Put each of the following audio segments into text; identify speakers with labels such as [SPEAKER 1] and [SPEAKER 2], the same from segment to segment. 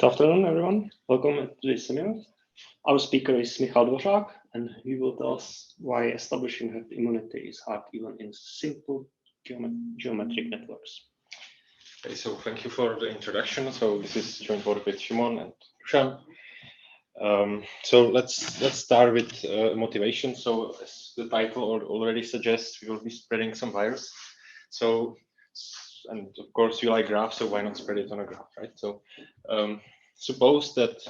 [SPEAKER 1] Good afternoon, everyone. Welcome to this seminar. Our speaker is Michal Dvořák, and he will tell us why establishing herd immunity is hard even in simple geometric networks.
[SPEAKER 2] Okay, so thank you for the introduction. So this is joint work with Shimon and Rushan. So let's start with motivation. So as the title already suggests, we will be spreading some virus. So, and of course you like graphs, so why not spread it on a graph, right? So suppose that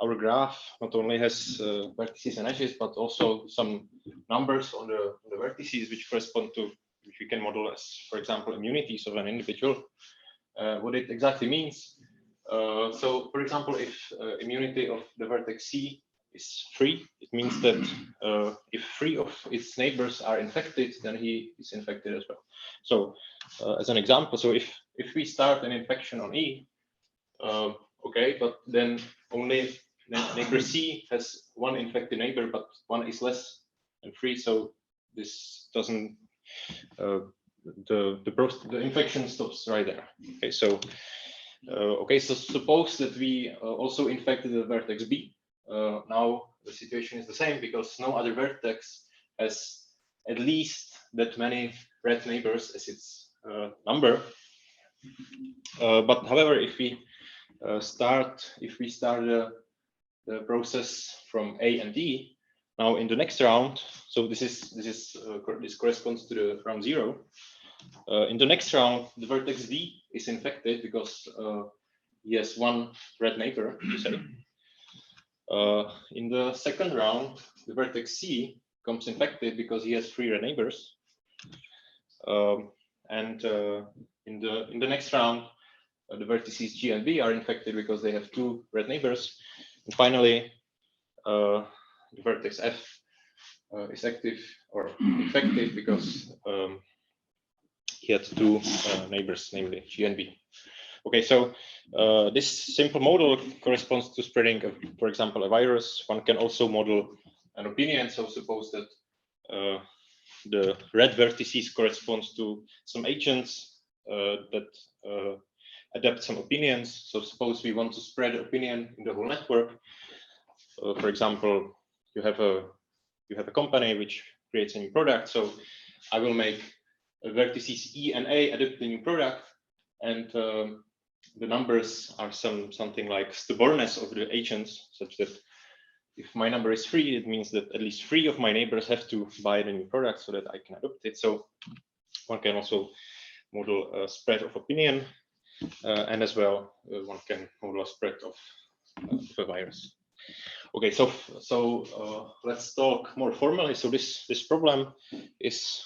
[SPEAKER 2] our graph not only has vertices and edges, but also some numbers on the vertices which correspond to, which we can model as, for example, immunities of an individual. What it exactly means. So, for example, if immunity of the vertex C is 3, it means that if 3 of its neighbors are infected, then he is infected as well. So, as an example, so if we start an infection on E, okay, but then only neighbor C has 1 infected neighbor, but 1 is less than 3, so this doesn't. The infection stops right there. Okay, so so suppose that we also infected the vertex B. Now the situation is the same because no other vertex has at least that many red neighbors as its number. But however, if we start the process from A and D, now in the next round, so this corresponds to the round 0. In the next round, the vertex D is infected because he has 1 red neighbor, to say. In the second round, the vertex C becomes infected because he has 3 red neighbors. In the next round, the vertices G and B are infected because they have 2 red neighbors. And finally, the vertex F is active or infected because he had 2 neighbors, namely G and B. Okay, so this simple model corresponds to spreading, for example, a virus. One can also model an opinion. So suppose that the red vertices corresponds to some agents that adapt some opinions. So suppose we want to spread opinion in the whole network. For example, you have a company which creates a new product. So I will make vertices E and A adapt the new product, and the numbers are something like stubbornness of the agents, such that if my number is 3, it means that at least 3 of my neighbors have to buy the new product so that I can adopt it. So one can also model a spread of opinion, and as well one can model a spread of the virus. Okay, so let's talk more formally. So this problem is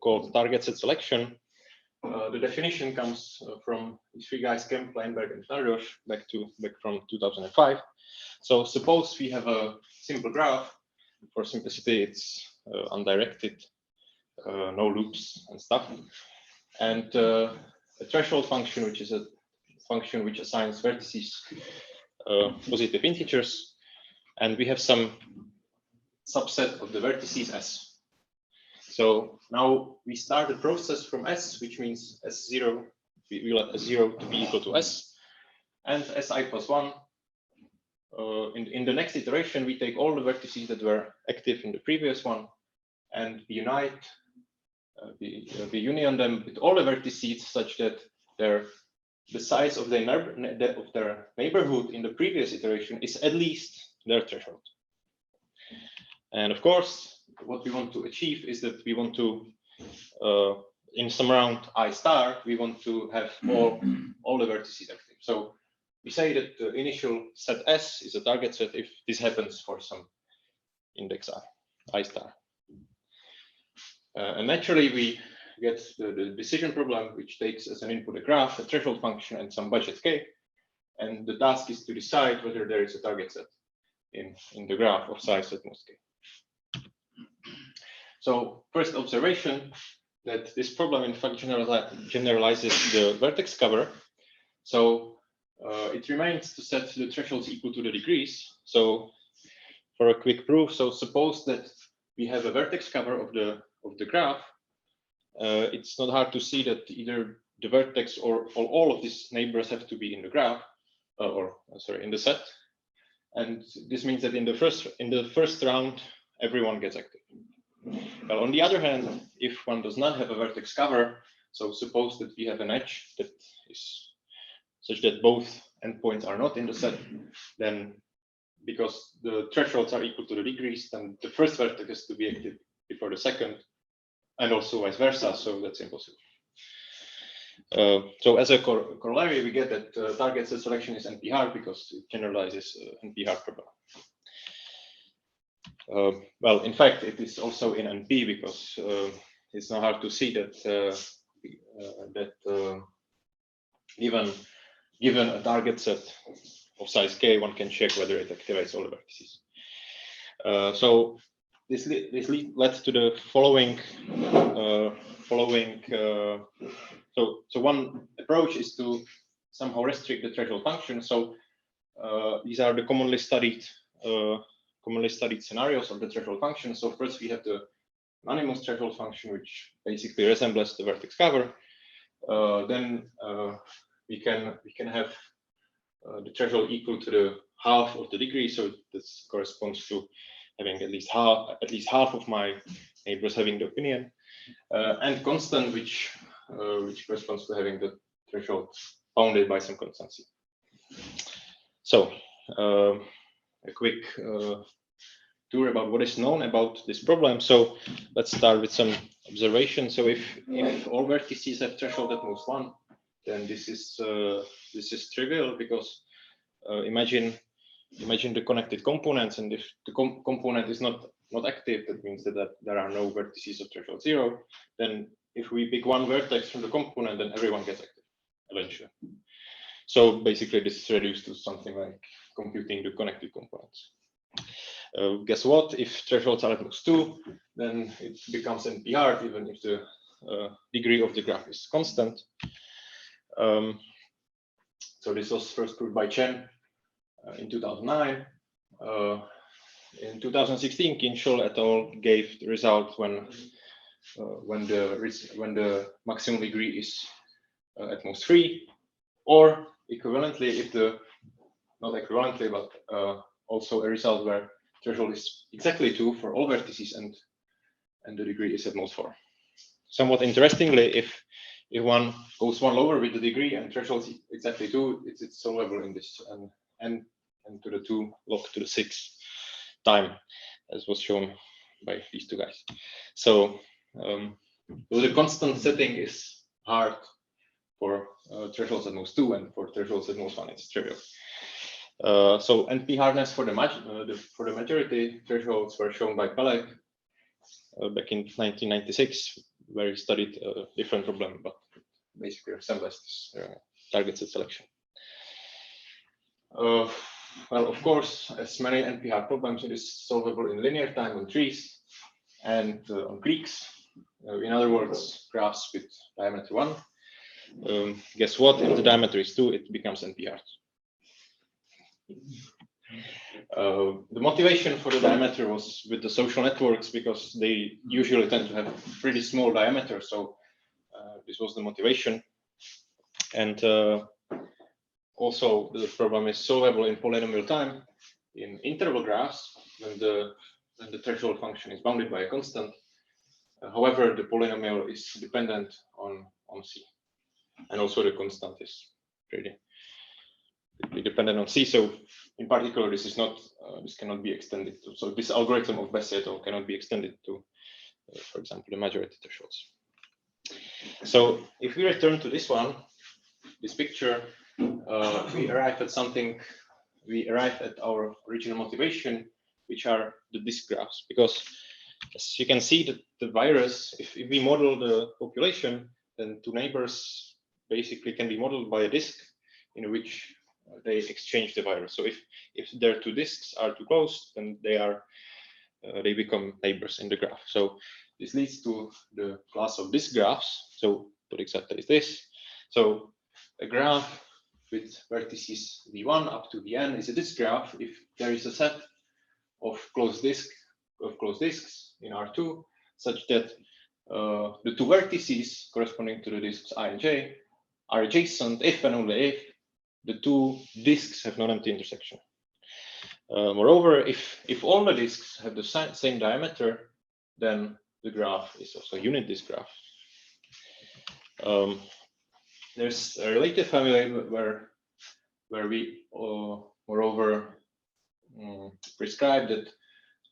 [SPEAKER 2] called target set selection. The definition comes from these 3 guys, Kemp, Leinberg, and Nardosh, back from 2005. So suppose we have a simple graph. For simplicity, it's undirected, no loops and stuff, and a threshold function, which is a function which assigns vertices positive integers, and we have some subset of the vertices S. So now we start the process from S, which means S0, we let S0 to be equal to S, and Si plus 1. In the next iteration, we take all the vertices that were active in the previous one, and we unite, we union them with all the vertices such that the size of their neighborhood in the previous iteration is at least their threshold. And of course, what we want to achieve is that we want to, in some round I star, we want to have all the vertices active. So we say that the initial set S is a target set if this happens for some index I star. And naturally, we get the decision problem, which takes as an input a graph, a threshold function, and some budget K. And the task is to decide whether there is a target set in the graph of size at most K. So first observation, that this problem in fact generalizes the vertex cover. So it remains to set the thresholds equal to the degrees. So for a quick proof, so suppose that we have a vertex cover of the graph. It's not hard to see that either the vertex or all of these neighbors have to be in the graph. in the set, and this means that in the first round everyone gets active. Well, on the other hand, if one does not have a vertex cover, so suppose that we have an edge that is such that both endpoints are not in the set, then because the thresholds are equal to the degrees, then the first vertex has to be active before the second, and also vice versa, so that's impossible. So as a corollary, we get that target set selection is NP-hard because it generalizes NP-hard problem. Well, in fact, it is also in NP because it's not hard to see that given a target set of size k, one can check whether it activates all the vertices. So this led to the following. So one approach is to somehow restrict the threshold function. So these are the commonly studied scenarios of the threshold function. So first we have the unanimous threshold function, which basically resembles the vertex cover. Then we can have the threshold equal to the half of the degree. So this corresponds to having at least half of my neighbors having the opinion, and constant, which corresponds to having the threshold bounded by some constancy. So a quick tour about what is known about this problem. So let's start with some observations. So if all vertices have threshold at most 1, then this is trivial because imagine the connected components, and if the component is not active, that means that there are no vertices of threshold 0. Then if we pick one vertex from the component, then everyone gets active eventually. So basically this is reduced to something like computing the connected components. Guess what? If thresholds are at most 2, then it becomes NP-hard even if the degree of the graph is constant. So this was first proved by Chen in 2009. In 2016, Michal et al. Gave the result when the maximum degree is at most 3, or equivalently, if the not equivalently, but also a result where threshold is exactly 2 for all vertices, and the degree is at most 4. Somewhat interestingly, if one goes one lower with the degree and threshold is exactly 2, it's solvable in this n to the 2 log to the 6 time, as was shown by these two guys. So the constant setting is hard for thresholds at most 2, and for thresholds at most 1, it's trivial. So NP hardness for the majority thresholds were shown by Pelek back in 1996, where he studied a different problem, but basically resembles this target set selection. Well, of course, as many NP-hard problems, it is solvable in linear time on trees and on creeks. In other words, graphs with diameter 1. Guess what? If the diameter is 2, it becomes NP-hard. The motivation for the diameter was with the social networks, because they usually tend to have pretty small diameter. So this was the motivation. And also the problem is solvable in polynomial time in interval graphs when the threshold function is bounded by a constant. However, the polynomial is dependent on C, and also the constant is pretty dependent on C. So in particular, this cannot be extended to. So this algorithm of Bessy et al. Cannot be extended to, for example, the majority thresholds. So if we return to this picture, we arrive at something. We arrive at our original motivation, which are the disk graphs, because as you can see, the virus, if we model the population, then two neighbors basically can be modeled by a disk in which they exchange the virus. So if their two disks are too close, then they become neighbors in the graph. So this leads to the class of disk graphs. So what exactly is this? So a graph with vertices v1 up to vn is a disk graph if there is a set of closed disks in R2 such that the two vertices corresponding to the disks I and j are adjacent if and only if the two disks have non-empty intersection. Moreover, if all the disks have the same diameter, then the graph is also a unit disk graph. There's a related family where we moreover prescribe that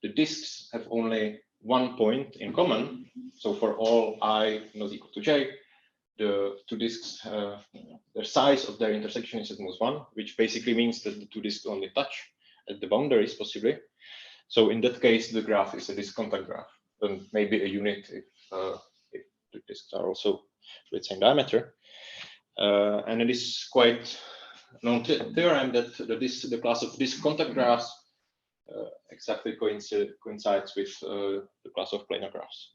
[SPEAKER 2] the disks have only one point in common. So for all I not equal to j, the two disks, the size of their intersection is at most 1, which basically means that the two disks only touch at the boundaries, possibly. So in that case, the graph is a disk contact graph, and maybe a unit if the disks are also with same diameter. And it is quite known theorem that the class of disk contact graphs exactly coincides with the class of planar graphs.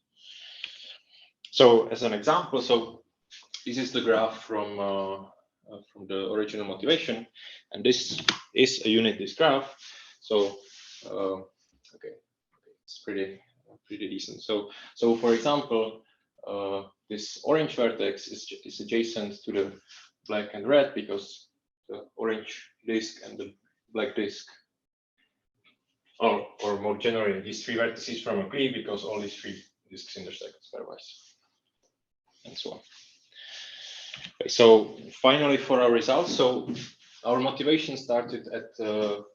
[SPEAKER 2] So as an example, so this is the graph from the original motivation, and this is a unit disk graph. So okay, it's pretty decent. So for example, this orange vertex is adjacent to the black and red because the orange disk and the black disk, or more generally, these three vertices form a tree because all these three disks intersect pairwise, and so on. Okay, so finally, for our results, so our motivation started at the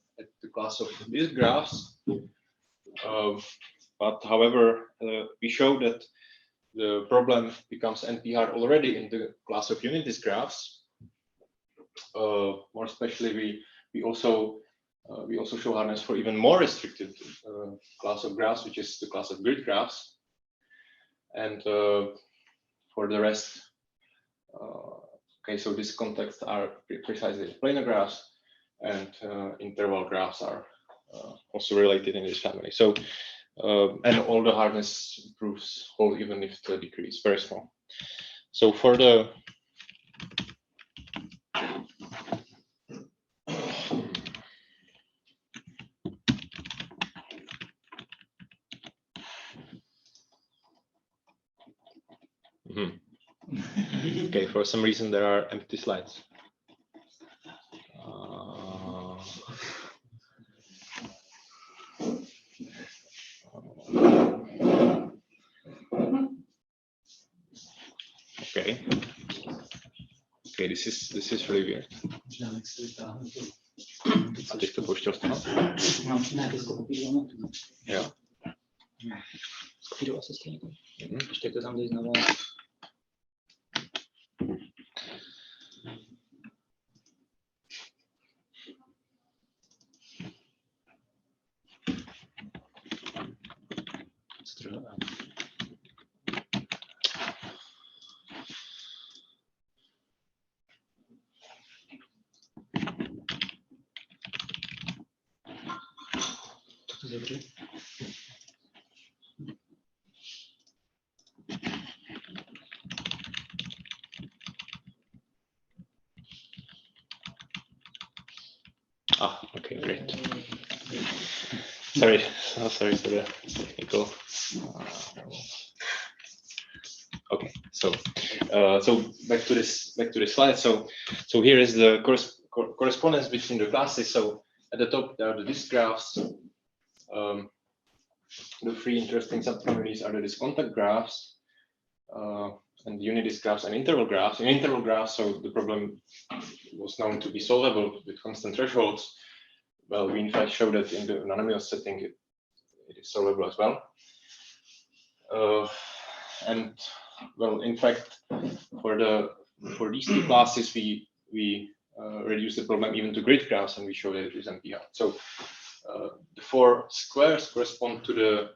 [SPEAKER 2] class of disk graphs, but however, we showed that the problem becomes NP-hard already in the class of unit disk graphs. More especially, we also show hardness for even more restricted class of graphs, which is the class of grid graphs. And for the rest, okay, so these contexts are precisely planar graphs, and interval graphs are also related in this family. So and all the hardness proofs hold even if the degree is very small. So for the okay, for some reason there are empty slides. Okay. Okay, this is really weird. A teď to pouštěl z toho?
[SPEAKER 3] Ne, ty jsi to kopíroval.
[SPEAKER 2] Jo.
[SPEAKER 3] Kopíroval se stejně. Ještě to tam dej znovu. Dobře.
[SPEAKER 2] Ah, okay, great. Sorry for the technical. Okay, so back to this slide. So here is the correspondence between the classes. So at the top there are the disk graphs. The three interesting subfamilies are the disk contact graphs, and unit disk graphs and interval graphs. In interval graphs, so the problem was known to be solvable with constant thresholds. Well, we in fact showed that in the unanimous setting it is solvable as well. And well, in fact, for these two classes, we reduce the problem even to grid graphs, and we show that it is NP-hard. So the four squares correspond to the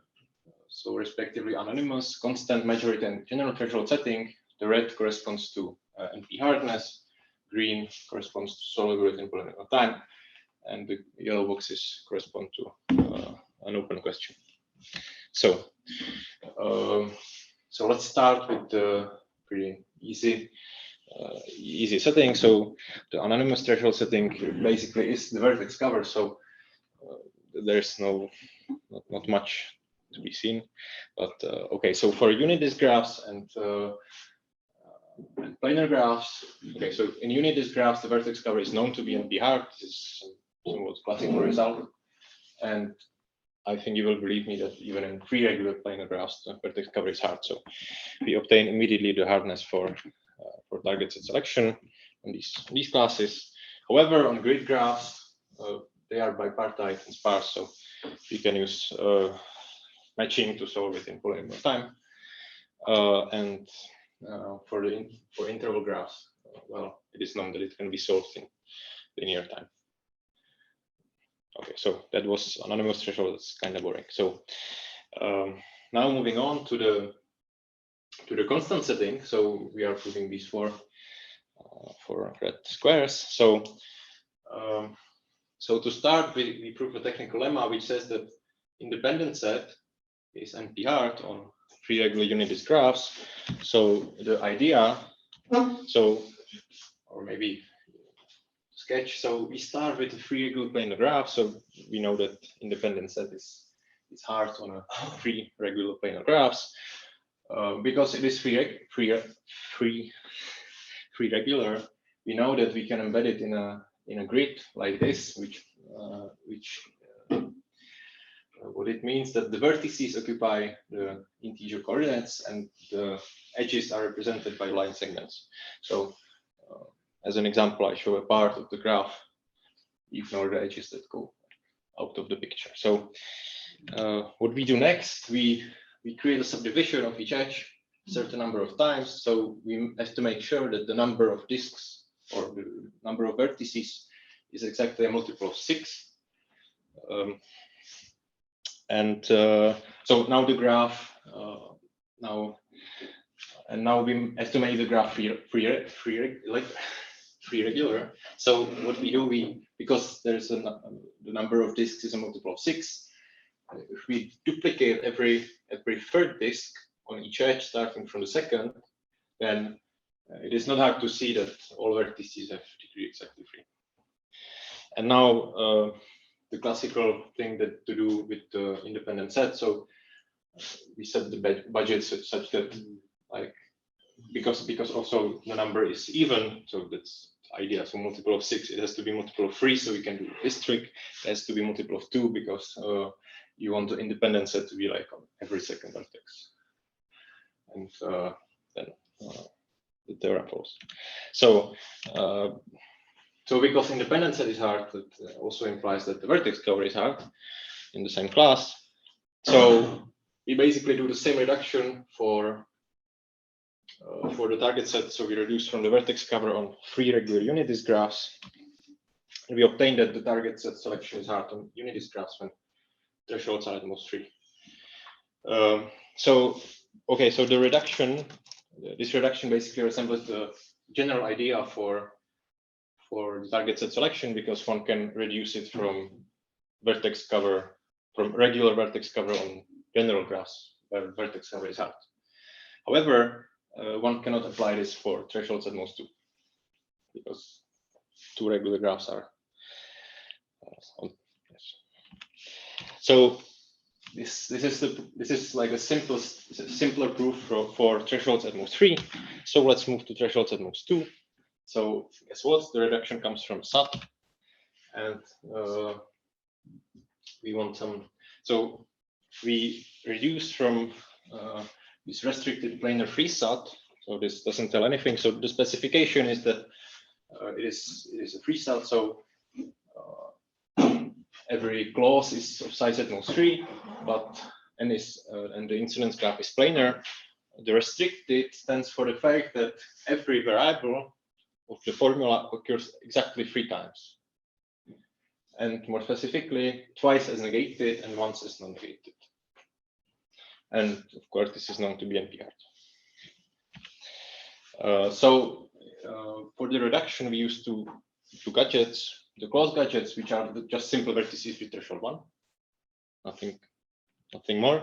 [SPEAKER 2] respectively unanimous, constant, majority, and general threshold setting. The red corresponds to NP hardness, green corresponds to solvability in polynomial time, and the yellow boxes correspond to an open question. So let's start with the pretty easy setting. So the unanimous threshold setting basically is the vertex cover. So there's not much to be seen, but okay. So for unit disk graphs and planar graphs. Okay, so in unit graphs, the vertex cover is known to be NP-hard. This is somewhat classical result. And I think you will believe me that even in free regular planar graphs, the vertex cover is hard. So we obtain immediately the hardness for target set selection in these classes. However, on grid graphs, they are bipartite and sparse, so we can use matching to solve it in polynomial time. And for interval graphs, well, it is known that it can be solved in linear time. Okay, so that was anonymous threshold. That's kind of boring. So now moving on to the constant setting. So we are proving these for red squares. So so to start, we prove a technical lemma which says that independent set is NP-hard on free regular unit graphs. So the idea, or maybe sketch. So we start with a free regular planar graph. So we know that independent set is hard on a free regular planar graphs because it is free regular. We know that we can embed it in a grid like this, which what it means that the vertices occupy the integer coordinates and the edges are represented by line segments. So as an example, I show a part of the graph, ignore the edges that go out of the picture. So what we do next, we create a subdivision of each edge a certain number of times. So we have to make sure that the number of disks or the number of vertices is exactly a multiple of 6. So now the graph now we estimate the graph free regular. So what we do, because there's the number of disks is a multiple of 6. If we duplicate every third disk on each edge starting from the second, then it is not hard to see that all vertices have degree exactly 3. And now the classical thing that to do with the independent set. So we set the budget such that, like, because also the number is even, so that's the idea. So multiple of 6, it has to be multiple of 3, so we can do this trick. It has to be multiple of 2 because you want the independent set to be like on every second vertex. And then the theorem follows. So so because independent set is hard, that also implies that the vertex cover is hard in the same class. So we basically do the same reduction for the target set. So we reduce from the vertex cover on free regular unit graphs. And we obtain that the target set selection is hard on unit graphs when thresholds are at most 3. So the reduction, this reduction basically resembles the general idea for the target set selection, because one can reduce it from vertex cover, from regular vertex cover on general graphs where vertex cover is hard. However, one cannot apply this for thresholds at most 2, because 2 regular graphs are yes. So this is like a simpler proof for thresholds at most 3. So let's move to thresholds at most 2. So guess what? The reduction comes from SAT, and we want some. So we reduce from this restricted planar free SAT. So this doesn't tell anything. So the specification is that it is a free SAT. So every clause is of size at most 3, and the incidence graph is planar. The restricted stands for the fact that every variable of the formula occurs exactly 3 times, and more specifically, twice as negated and once as non-negated. And of course, this is known to be NP-hard. So for the reduction, we use two gadgets. The closed gadgets, which are just simple vertices with threshold 1, nothing more.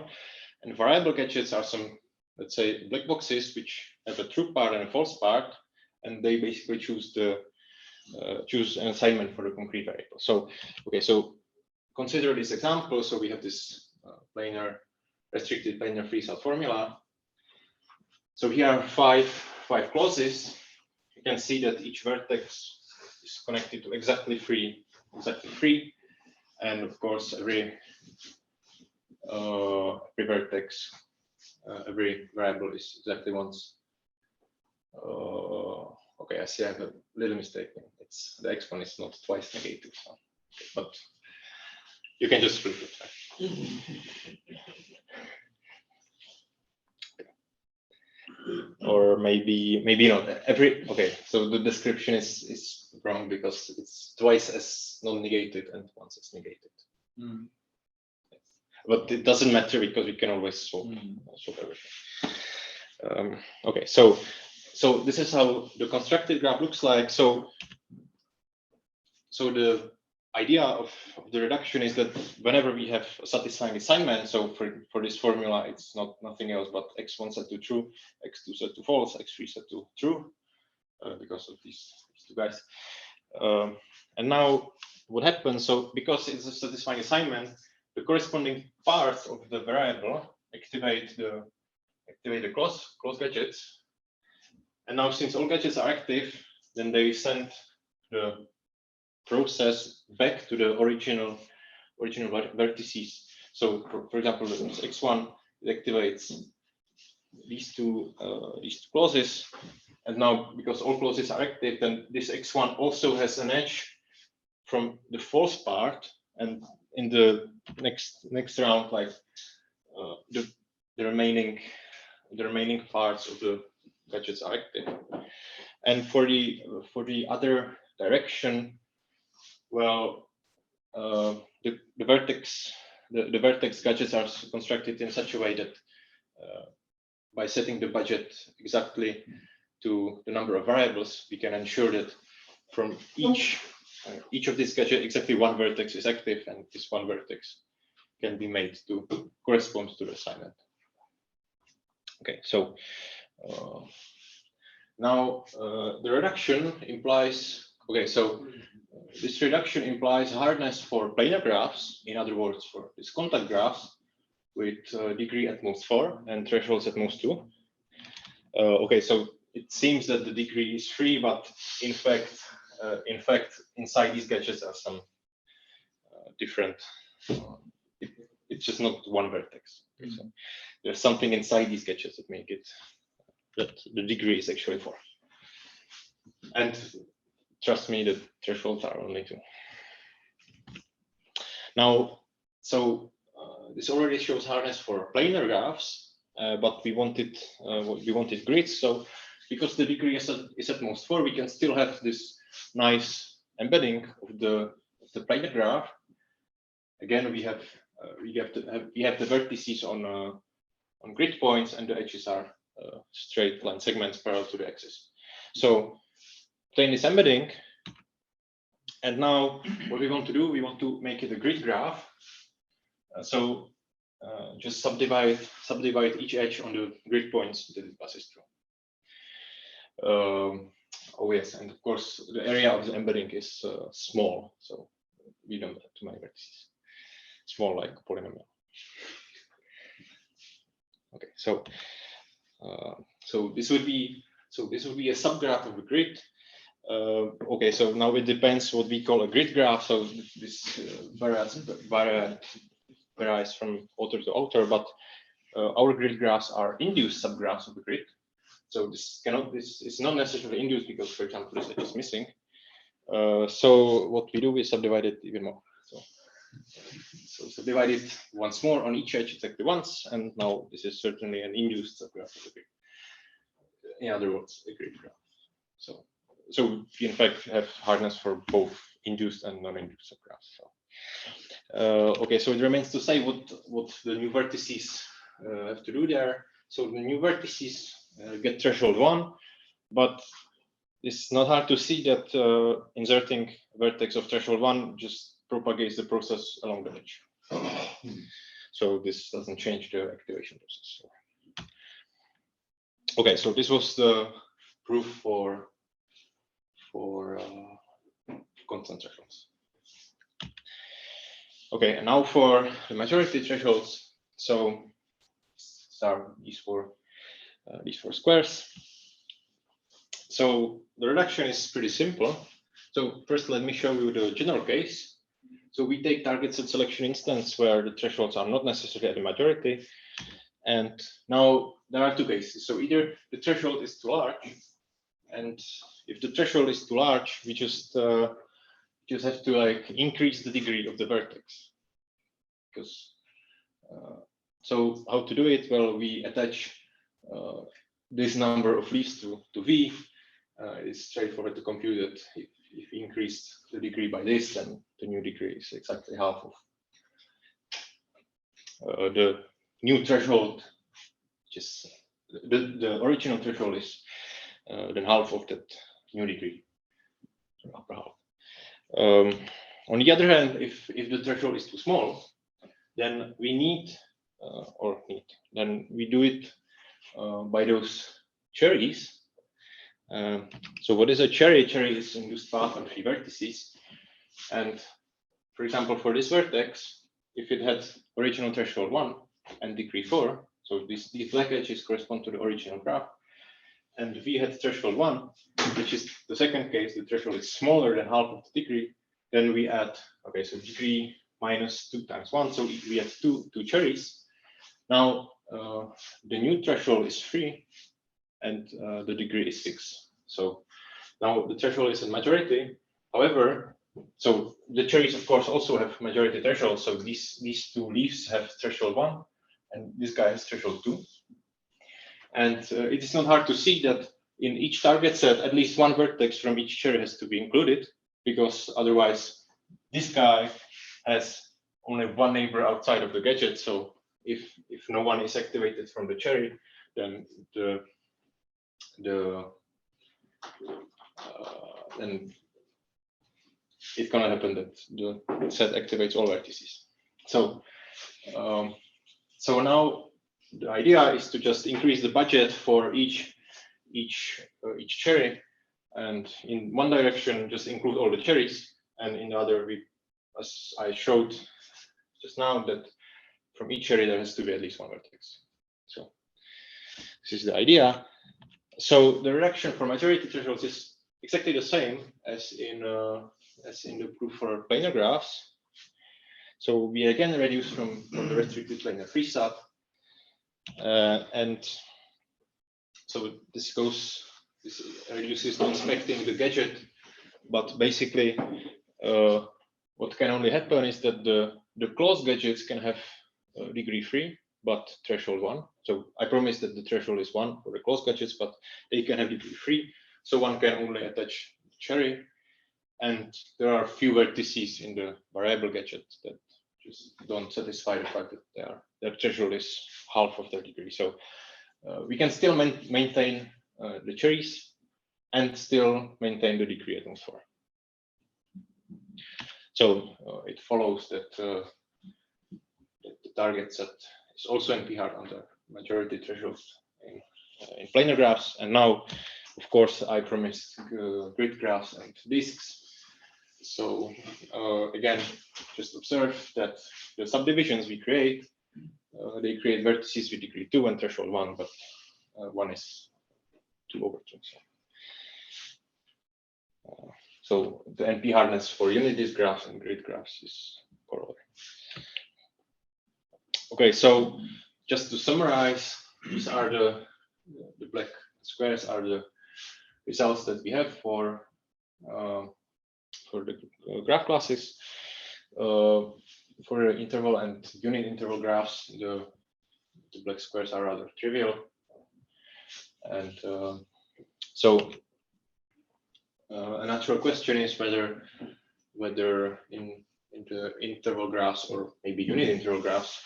[SPEAKER 2] And variable gadgets are some, let's say, black boxes which have a true part and a false part, and they basically choose an assignment for the concrete variable. So okay, so consider this example. So we have this restricted planar free SAT formula. So here are 5 5 clauses, you can see that each vertex is connected to exactly three, and of course every vertex, every variable is exactly once. Okay, I see I have a little mistake. It's the x1 is not twice negative, so, but you can just flip it. Or maybe not every. Okay, so the description is wrong because it's twice as non-negated and once as negated. But it doesn't matter because we can always solve everything. Okay, so this is how the constructed graph looks like. So the idea of the reduction is that whenever we have a satisfying assignment, so for this formula, it's nothing else but x1 set to true, x2 set to false, x3 set to true, because of these two guys. And now what happens? So because it's a satisfying assignment, the corresponding parts of the variable activate the close gadgets. And now since all gadgets are active, then they send the process back to the original vertices. So for example, this x1, it activates these two clauses, and now because all clauses are active, then this x1 also has an edge from the false part, and in the next round, like the remaining parts of the gadgets are active. And for the other direction, well, the vertex gadgets are constructed in such a way that by setting the budget exactly to the number of variables, we can ensure that from each of these gadgets, exactly one vertex is active, and this one vertex can be made to correspond to the assignment. Okay, so now the reduction implies. Okay, so this reduction implies hardness for planar graphs. In other words, for these contact graphs with degree at most 4 and thresholds at most 2. Okay, so it seems that the degree is 3, but in fact, inside these gadgets are some different. It's just not one vertex. Okay, so there's something inside these gadgets that make it that the degree is actually 4. And trust me, the thresholds are only 2. Now, so this already shows hardness for planar graphs, but we wanted grids. So because the degree is at most 4, we can still have this nice embedding of the planar graph. Again, we have the vertices on grid points, and the edges are straight line segments parallel to the axis. So obtain this embedding, and now what we want to do, we want to make it a grid graph. So just subdivide each edge on the grid points that it passes through. Oh yes, and of course the area of the embedding is small, so we don't have too many vertices. Small like a polynomial. Okay, so this would be a subgraph of a grid. Okay, so now it depends what we call a grid graph. So this varies from author to author, but our grid graphs are induced subgraphs of the grid. So this is not necessarily induced because, for example, this edge is missing. So what we do is subdivide it even more. So subdivide it once more on each edge exactly once, and now this is certainly an induced subgraph of the grid. In other words, a grid graph. So we in fact have hardness for both induced and non-induced subgraphs. So, okay, so it remains to say what the new vertices have to do there. So the new vertices get threshold 1, but it's not hard to see that inserting a vertex of threshold 1 just propagates the process along the edge. So this doesn't change the activation process. Okay, so this was the proof for constant thresholds. Okay, and now for the majority thresholds. So these are these four squares. So the reduction is pretty simple. So first, let me show you the general case. So we take target set selection instance where the thresholds are not necessarily at the majority. And now there are two cases. So either the threshold is too large, and if the threshold is too large, we just have to like increase the degree of the vertex. Because so how to do it? Well, we attach this number of leaves to V. It's straightforward to compute it. If we increase the degree by this, then the new degree is exactly half of the new threshold. Just the original threshold is then half of that new degree, upper half. On the other hand, if the threshold is too small, then we then we do it by those cherries. So what is a cherry? Cherry is induced path on 3 vertices. And for example, for this vertex, if it had original threshold 1 and degree 4, so these black edges correspond to the original graph, and V had threshold 1, which is the second case, the threshold is smaller than half of the degree, then we add, okay, so degree minus 2 times 1, so we add two cherries. Now the new threshold is 3 and the degree is 6. So now the threshold is a majority. However, so the cherries of course also have majority threshold. So these two leaves have threshold 1 and this guy has threshold 2. And it is not hard to see that in each target set, at least one vertex from each cherry has to be included, because otherwise this guy has only one neighbor outside of the gadget. So if no one is activated from the cherry, then then it's gonna happen that the set activates all vertices. So so now the idea is to just increase the budget for each cherry, and in one direction just include all the cherries, and in the other, as I showed just now, that from each cherry there has to be at least one vertex. So this is the idea. So the reduction for majority thresholds is exactly the same as in the proof for planar graphs. So we again reduce from the restricted planar free sub, and so this reduces to inspecting the gadget, but basically what can only happen is that the closed gadgets can have degree 3 but threshold 1. So I promise that the threshold is 1 for the closed gadgets, but they can have degree 3. So one can only attach the cherry, and there are few vertices in the variable gadget that just don't satisfy the fact that their threshold is half of their degree. So we can still maintain the cherries and still maintain the degree at most 4. So it follows that the target set is also NP-hard under majority thresholds in planar graphs. And now, of course, I promised grid graphs and disks. So again, just observe that the subdivisions we create, they create vertices with degree 2 and threshold 1, but one is 2 over 2. So the NP hardness for unit disk graphs and grid graphs is corollary. Okay, so just to summarize, these are the black squares are the results that we have for the graph classes. For the interval and unit interval graphs, the black squares are rather trivial. And so a natural question is whether in the interval graphs or maybe unit interval graphs,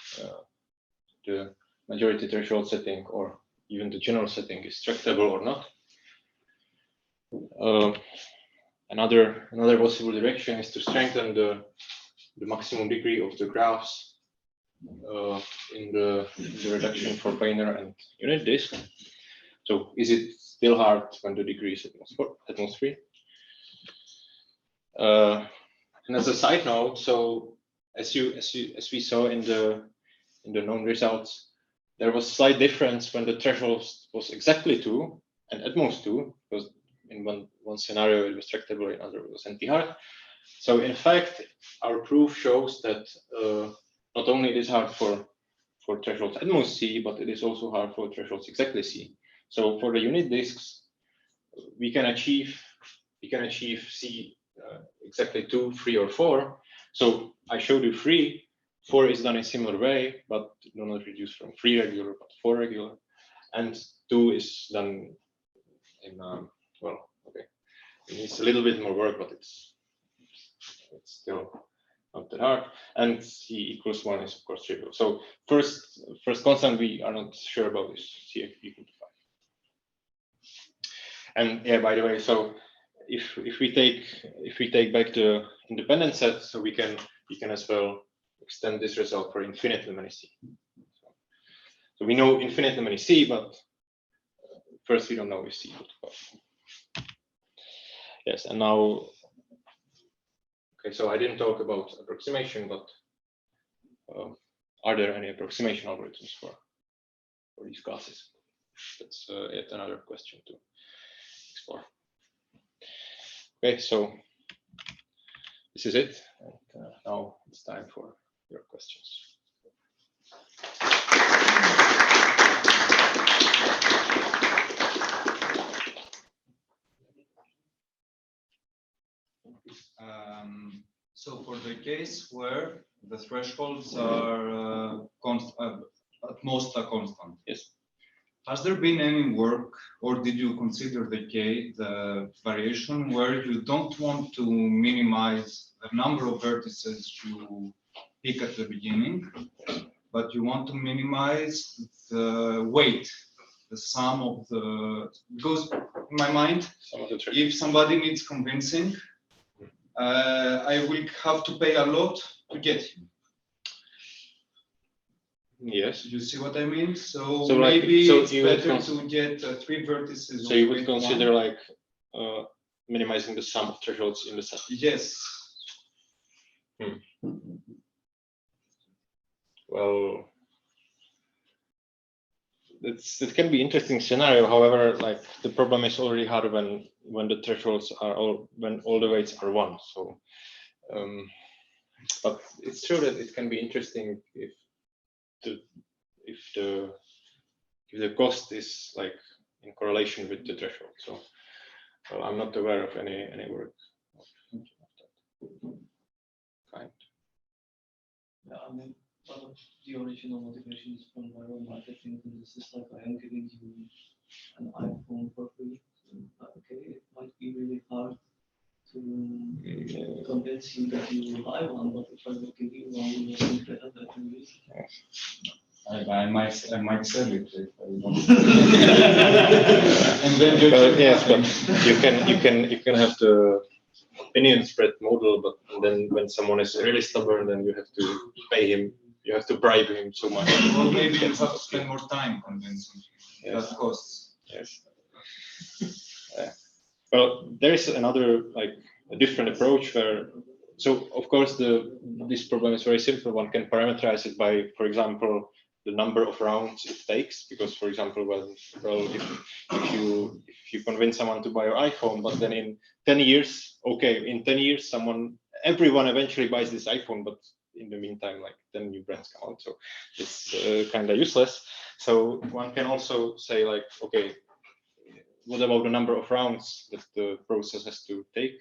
[SPEAKER 2] the majority threshold setting or even the general setting is tractable or not. Another possible direction is to strengthen the maximum degree of the graphs in the reduction for planar and unit disk. So is it still hard when the degree is at most 3? And as a side note, so as we saw in the known results, there was slight difference when the threshold was exactly 2 and at most 2, because in one scenario it was tractable, in other it was NP-hard. So in fact, our proof shows that not only it is hard for thresholds at most C, but it is also hard for thresholds exactly C. So for the unit disks, we can achieve C exactly 2, 3, or 4. So I showed you 3. 4 is done in similar way, but do not reduce from 3 regular, but 4 regular. And 2 is done in well, okay, it needs a little bit more work, but it's still not that hard. And C equals 1 is of course trivial. So first constant we are not sure about is C equal to 5. And yeah, by the way, so if we take back the independent set, so we can as well extend this result for infinitely many C. So we know infinitely many C, but first we don't know if C equal to 5. Yes, and now, okay, so I didn't talk about approximation, but are there any approximation algorithms for these classes? That's yet another question to explore. Okay, so this is it. And now it's time for your questions.
[SPEAKER 4] So for the case where the thresholds are at most a constant,
[SPEAKER 2] Yes.
[SPEAKER 4] Has there been any work, or did you consider the variation where you don't want to minimize the number of vertices you pick at the beginning, but you want to minimize the weight, the sum of the, because in my mind, if somebody needs convincing, I will have to pay a lot to get him.
[SPEAKER 2] Yes.
[SPEAKER 4] You see what I mean? So
[SPEAKER 2] like,
[SPEAKER 4] maybe
[SPEAKER 2] so
[SPEAKER 4] it's better to get 3 vertices.
[SPEAKER 2] So you would consider like minimizing the sum of thresholds in the set?
[SPEAKER 4] Yes.
[SPEAKER 2] Well, it can be interesting scenario. However, like the problem is already hard when the thresholds are when all the weights are 1. So, but it's true that it can be interesting if the cost is like in correlation with the threshold. So I'm not aware of any work of that kind.
[SPEAKER 5] Yeah, I mean, one of the original motivations from my own marketing, and this is like I am giving you an iPhone for free. So, okay, it might be really hard to convince you that you will buy one, but if I will give you one, you will simply have better use.
[SPEAKER 4] I might sell it if I want.
[SPEAKER 2] And then yes, but you can have the opinion spread model, but then when someone is really stubborn, then you have to pay him. You have to bribe him so much.
[SPEAKER 4] Well, maybe you have to spend more time convincing him.
[SPEAKER 2] Yes.
[SPEAKER 4] That costs.
[SPEAKER 2] Yes. Well, there is another a different approach where. So of course this problem is very simple. One can parameterize it by, for example, the number of rounds it takes, because for example, if you convince someone to buy your iPhone, but then in 10 years, okay, in 10 years everyone eventually buys this iPhone, but in the meantime, like 10 new brands come out, so it's kind of useless. So one can also say like, okay, what about the number of rounds that the process has to take?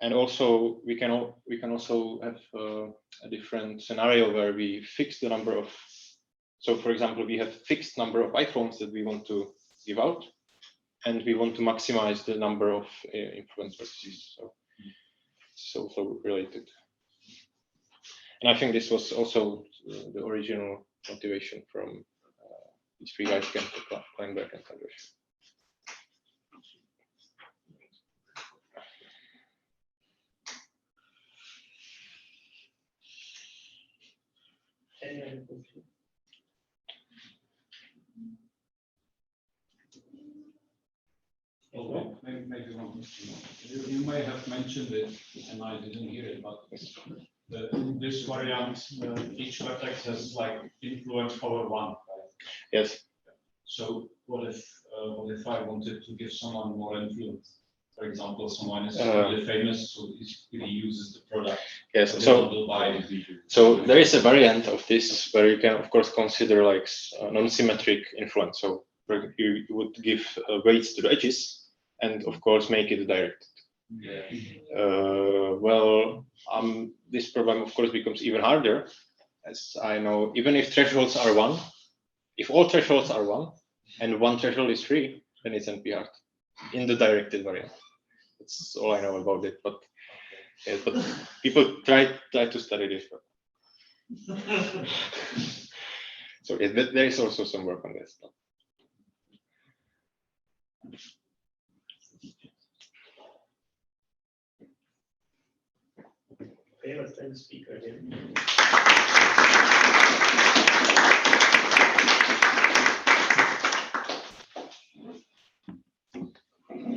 [SPEAKER 2] And also we can also have a different scenario where we fix the number of. So for example, we have fixed number of iPhones that we want to give out, and we want to maximize the number of influence vertices. So it's also related. And I think this was also the original motivation from these 3 guys, Kleinberg and Sanders.
[SPEAKER 5] Any other question?
[SPEAKER 6] Okay, maybe one question. You may have mentioned it, and I didn't hear it, but this variant, each vertex has like influence power 1, right?
[SPEAKER 2] Yes.
[SPEAKER 6] So what if what if I wanted to give someone more influence? For example, someone is really famous, so he uses the product.
[SPEAKER 2] Yes.
[SPEAKER 6] So
[SPEAKER 2] There is a variant of this where you can, of course, consider like non-symmetric influence. So you would give weights to the edges, and of course make it directed. This problem, of course, becomes even harder, as I know. Even if thresholds are 1, if all thresholds are 1, and one threshold is 3, then it's NP-hard in the directed variant. That's all I know about it. But yes, but people try to study this. So yes, there is also some work on this.
[SPEAKER 1] Okay, let's try the speaker again.